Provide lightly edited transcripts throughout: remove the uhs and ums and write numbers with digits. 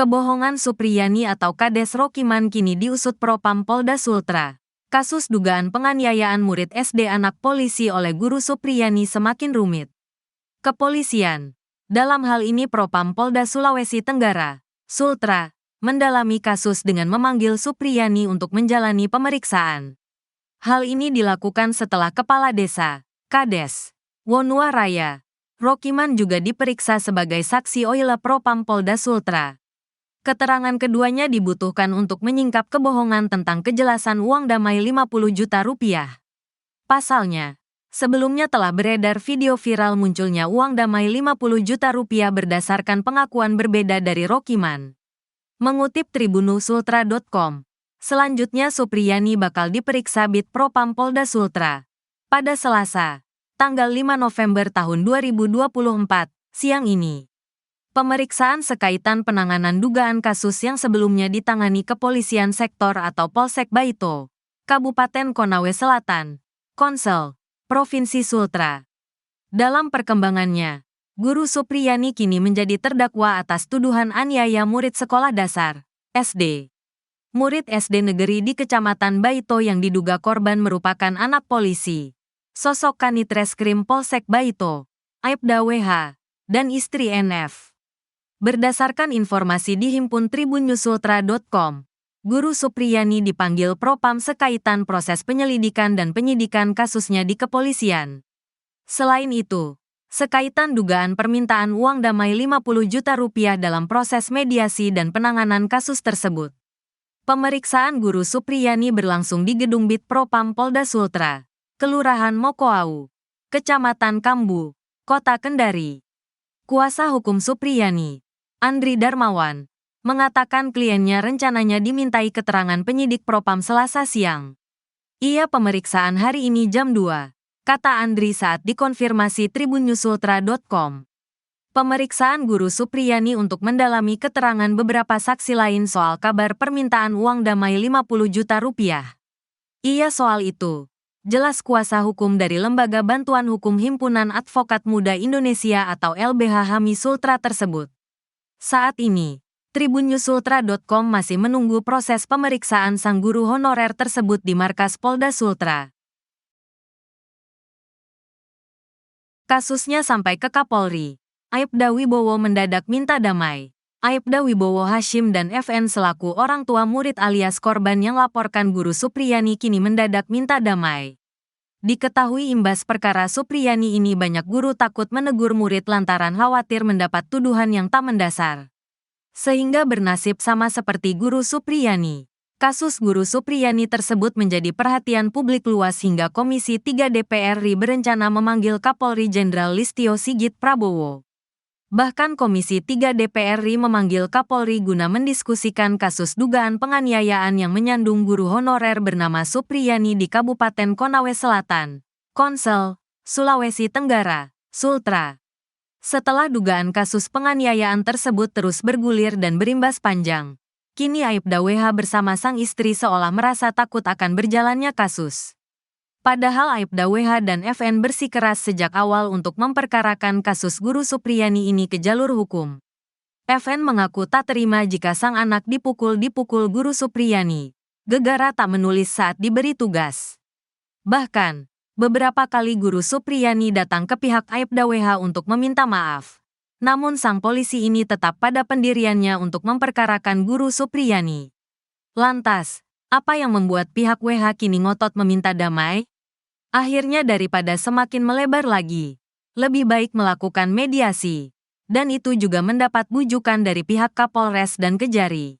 Kebohongan Supriyani atau Kades Rokiman kini diusut Propam Polda Sultra. Kasus dugaan penganiayaan murid SD anak polisi oleh guru Supriyani semakin rumit. Kepolisian, dalam hal ini Propam Polda Sulawesi Tenggara, Sultra, mendalami kasus dengan memanggil Supriyani untuk menjalani pemeriksaan. Hal ini dilakukan setelah Kepala Desa, Kades, Wonua Raya, Rokiman juga diperiksa sebagai saksi oleh Propam Polda Sultra. Keterangan keduanya dibutuhkan untuk menyingkap kebohongan tentang kejelasan uang damai 50 juta rupiah. Pasalnya, sebelumnya telah beredar video viral munculnya uang damai 50 juta rupiah berdasarkan pengakuan berbeda dari Rokiman. Mengutip tribunusultra.com, selanjutnya Supriyani bakal diperiksa Bid Propam Polda Sultra pada Selasa, tanggal 5 November tahun 2024, siang ini. Pemeriksaan sekaitan penanganan dugaan kasus yang sebelumnya ditangani Kepolisian Sektor atau Polsek Baito, Kabupaten Konawe Selatan, Konsel, Provinsi Sultra. Dalam perkembangannya, Guru Supriyani kini menjadi terdakwa atas tuduhan aniaya murid sekolah dasar, SD. Murid SD negeri di Kecamatan Baito yang diduga korban merupakan anak polisi. Sosok Kanit Reskrim Polsek Baito, Aibda WH, dan istri NF. Berdasarkan informasi di himpun tribunusultra.com, Guru Supriyani dipanggil Propam sekaitan proses penyelidikan dan penyidikan kasusnya di kepolisian. Selain itu, sekaitan dugaan permintaan uang damai 50 juta rupiah dalam proses mediasi dan penanganan kasus tersebut. Pemeriksaan Guru Supriyani berlangsung di Gedung Bid Propam Polda Sultra, Kelurahan Mokoau, Kecamatan Kambu, Kota Kendari. Kuasa hukum Supriyani, Andri Darmawan, mengatakan kliennya rencananya dimintai keterangan penyidik Propam Selasa siang. Ia pemeriksaan hari ini jam 2, kata Andri saat dikonfirmasi tribunusultra.com. Pemeriksaan Guru Supriyani untuk mendalami keterangan beberapa saksi lain soal kabar permintaan uang damai 50 juta rupiah. Iya soal itu, jelas kuasa hukum dari Lembaga Bantuan Hukum Himpunan Advokat Muda Indonesia atau LBH HAMI Sultra tersebut. Saat ini, tribunusultra.com masih menunggu proses pemeriksaan sang guru honorer tersebut di markas Polda Sultra. Kasusnya sampai ke Kapolri. Aibda Wibowo mendadak minta damai. Aibda Wibowo Hashim dan FN selaku orang tua murid alias korban yang laporkan Guru Supriyani kini mendadak minta damai. Diketahui imbas perkara Supriyani ini banyak guru takut menegur murid lantaran khawatir mendapat tuduhan yang tak mendasar. Sehingga bernasib sama seperti Guru Supriyani. Kasus Guru Supriyani tersebut menjadi perhatian publik luas hingga Komisi 3 DPR RI berencana memanggil Kapolri Jenderal Listio Sigit Prabowo. Bahkan Komisi 3 DPR RI memanggil Kapolri guna mendiskusikan kasus dugaan penganiayaan yang menyandung guru honorer bernama Supriyani di Kabupaten Konawe Selatan, Konsel, Sulawesi Tenggara, Sultra. Setelah dugaan kasus penganiayaan tersebut terus bergulir dan berimbas panjang, kini Aibda WH bersama sang istri seolah merasa takut akan berjalannya kasus. Padahal Aibda WH dan FN bersikeras sejak awal untuk memperkarakan kasus Guru Supriyani ini ke jalur hukum. FN mengaku tak terima jika sang anak dipukul Guru Supriyani, gegara tak menulis saat diberi tugas. Bahkan, beberapa kali Guru Supriyani datang ke pihak Aibda WH untuk meminta maaf. Namun sang polisi ini tetap pada pendiriannya untuk memperkarakan Guru Supriyani. Lantas, apa yang membuat pihak WH kini ngotot meminta damai? Akhirnya daripada semakin melebar lagi, lebih baik melakukan mediasi. Dan itu juga mendapat bujukan dari pihak Kapolres dan Kejari.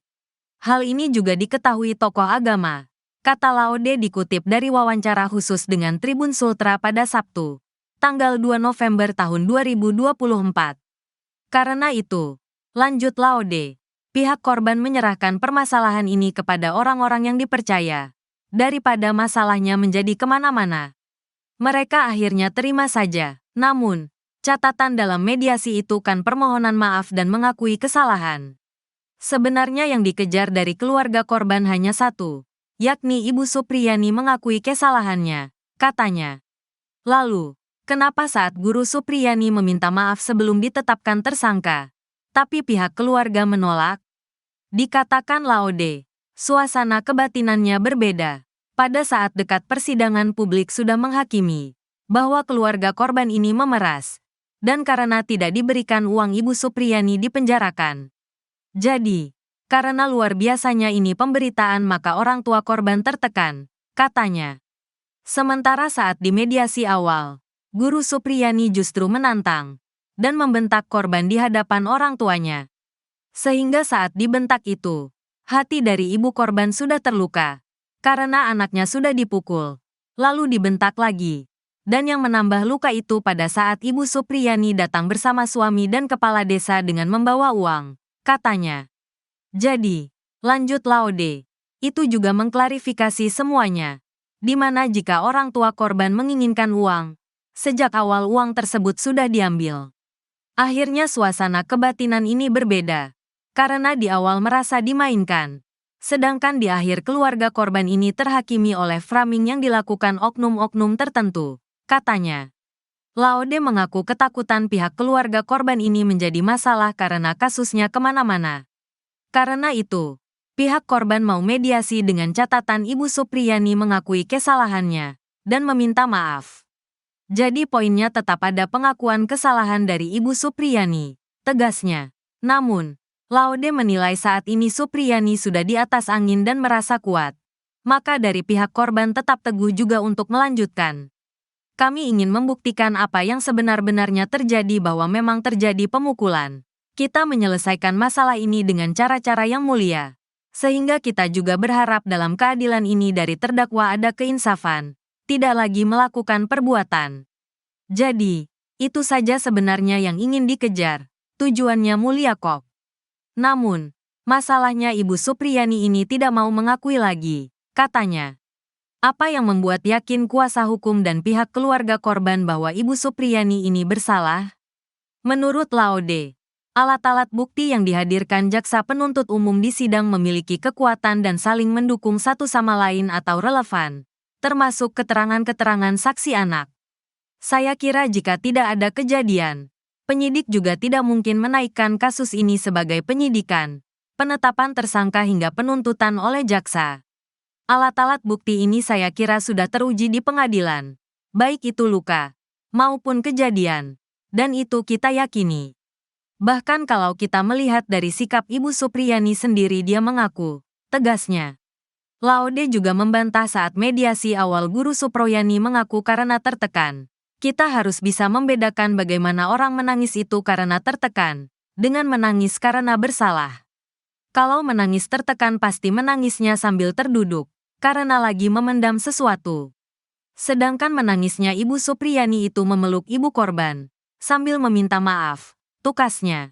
Hal ini juga diketahui tokoh agama, kata Laude dikutip dari wawancara khusus dengan Tribun Sultra pada Sabtu, tanggal 2 November tahun 2024. Karena itu, lanjut Laude, pihak korban menyerahkan permasalahan ini kepada orang-orang yang dipercaya, daripada masalahnya menjadi kemana-mana. Mereka akhirnya terima saja, namun, catatan dalam mediasi itu kan permohonan maaf dan mengakui kesalahan. Sebenarnya yang dikejar dari keluarga korban hanya satu, yakni Ibu Supriyani mengakui kesalahannya, katanya. Lalu, kenapa saat Guru Supriyani meminta maaf sebelum ditetapkan tersangka, tapi pihak keluarga menolak? Dikatakan Laude, suasana kebatinannya berbeda. Pada saat dekat persidangan publik sudah menghakimi bahwa keluarga korban ini memeras, dan karena tidak diberikan uang Ibu Supriyani dipenjarakan. Jadi, karena luar biasanya ini pemberitaan maka orang tua korban tertekan, katanya. Sementara saat di mediasi awal, Guru Supriyani justru menantang dan membentak korban di hadapan orang tuanya. Sehingga saat dibentak itu, hati dari ibu korban sudah terluka karena anaknya sudah dipukul, lalu dibentak lagi. Dan yang menambah luka itu pada saat Ibu Supriyani datang bersama suami dan kepala desa dengan membawa uang, katanya. Jadi, lanjut Laude, itu juga mengklarifikasi semuanya. Di mana jika orang tua korban menginginkan uang, sejak awal uang tersebut sudah diambil. Akhirnya suasana kebatinan ini berbeda, karena di awal merasa dimainkan. Sedangkan di akhir keluarga korban ini terhakimi oleh framing yang dilakukan oknum-oknum tertentu, katanya. Laude mengaku ketakutan pihak keluarga korban ini menjadi masalah karena kasusnya kemana-mana. Karena itu, pihak korban mau mediasi dengan catatan Ibu Supriyani mengakui kesalahannya dan meminta maaf. Jadi poinnya tetap ada pengakuan kesalahan dari Ibu Supriyani, tegasnya. Namun, Laude menilai saat ini Supriyani sudah di atas angin dan merasa kuat. Maka dari pihak korban tetap teguh juga untuk melanjutkan. Kami ingin membuktikan apa yang sebenar-benarnya terjadi bahwa memang terjadi pemukulan. Kita menyelesaikan masalah ini dengan cara-cara yang mulia. Sehingga kita juga berharap dalam keadilan ini dari terdakwa ada keinsafan, tidak lagi melakukan perbuatan. Jadi, itu saja sebenarnya yang ingin dikejar, tujuannya mulia kok. Namun, masalahnya Ibu Supriyani ini tidak mau mengakui lagi, katanya. Apa yang membuat yakin kuasa hukum dan pihak keluarga korban bahwa Ibu Supriyani ini bersalah? Menurut Laude, alat-alat bukti yang dihadirkan jaksa penuntut umum di sidang memiliki kekuatan dan saling mendukung satu sama lain atau relevan, termasuk keterangan-keterangan saksi anak. Saya kira jika tidak ada kejadian, penyidik juga tidak mungkin menaikkan kasus ini sebagai penyidikan, penetapan tersangka hingga penuntutan oleh jaksa. Alat-alat bukti ini saya kira sudah teruji di pengadilan, baik itu luka maupun kejadian, dan itu kita yakini. Bahkan kalau kita melihat dari sikap Ibu Supriyani sendiri dia mengaku, tegasnya. Laude juga membantah saat mediasi awal Guru Supriyani mengaku karena tertekan. Kita harus bisa membedakan bagaimana orang menangis itu karena tertekan, dengan menangis karena bersalah. Kalau menangis tertekan pasti menangisnya sambil terduduk, karena lagi memendam sesuatu. Sedangkan menangisnya Ibu Supriyani itu memeluk ibu korban, sambil meminta maaf. Tukasnya.